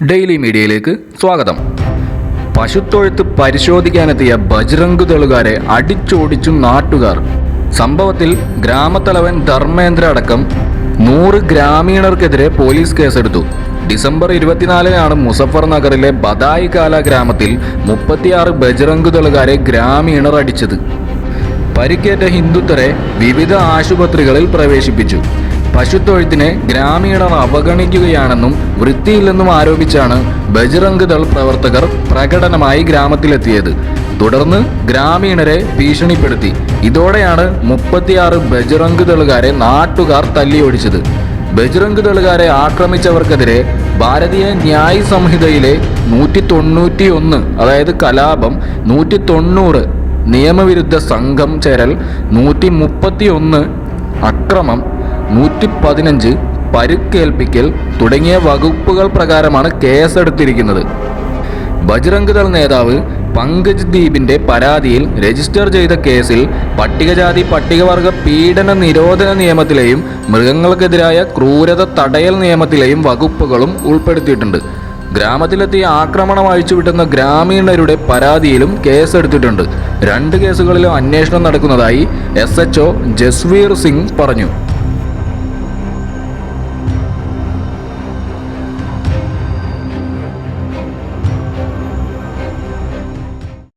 Daily മീഡിയയിലേക്ക് സ്വാഗതം. പശുത്തൊഴുത്ത് പരിശോധിക്കാനെത്തിയ ബജ്രംഗ് ദളുകാരെ അടിച്ചോടിച്ചു നാട്ടുകാർ. സംഭവത്തിൽ ഗ്രാമത്തലവൻ ധർമ്മേന്ദ്ര അടക്കം 100 ഗ്രാമീണർക്കെതിരെ പോലീസ് കേസെടുത്തു. ഡിസംബർ 24-നാണ് മുസഫർ നഗറിലെ ബദായികാല ഗ്രാമത്തിൽ 36 ബജ്രംഗ് ദളുകാരെ ഗ്രാമീണർ അടിച്ചത്. പരിക്കേറ്റ ഹിന്ദുത്വരെ വിവിധ ആശുപത്രികളിൽ പ്രവേശിപ്പിച്ചു. പശുത്തൊഴുത്തിനെ ഗ്രാമീണർ അവഗണിക്കുകയാണെന്നും വൃത്തിയില്ലെന്നും ആരോപിച്ചാണ് ബജ്രംഗ് ദൾ പ്രവർത്തകർ പ്രകടനമായി ഗ്രാമത്തിലെത്തിയത്. തുടർന്ന് ഗ്രാമീണരെ ഭീഷണിപ്പെടുത്തി. ഇതോടെയാണ് 36 ബജ്രംഗ് ദളുകാരെ നാട്ടുകാർ തല്ലിയൊടിച്ചത്. ബജ്രംഗ് ദളുകാരെ ആക്രമിച്ചവർക്കെതിരെ ഭാരതീയ ന്യായ സംഹിതയിലെ 191, അതായത് കലാപം, 190 നിയമവിരുദ്ധ സംഘം ചേരൽ, 131 അക്രമം, 115 പരുക്കേൽപ്പിക്കൽ തുടങ്ങിയ വകുപ്പുകൾ പ്രകാരമാണ് കേസെടുത്തിരിക്കുന്നത്. ബജ്രംഗ് ദൾ നേതാവ് പങ്കജ് ദീപിന്റെ പരാതിയിൽ രജിസ്റ്റർ ചെയ്ത കേസിൽ പട്ടികജാതി പട്ടികവർഗ പീഡന നിരോധന നിയമത്തിലെയും മൃഗങ്ങൾക്കെതിരായ ക്രൂരത തടയൽ നിയമത്തിലെയും വകുപ്പുകളും ഉൾപ്പെടുത്തിയിട്ടുണ്ട്. ഗ്രാമത്തിലെത്തി ആക്രമണം അഴിച്ചുവിട്ടുന്ന ഗ്രാമീണരുടെ പരാതിയിലും കേസെടുത്തിട്ടുണ്ട്. 2 കേസുകളിലും അന്വേഷണം നടക്കുന്നതായി SHO ജസ്വീർ സിംഗ് പറഞ്ഞു.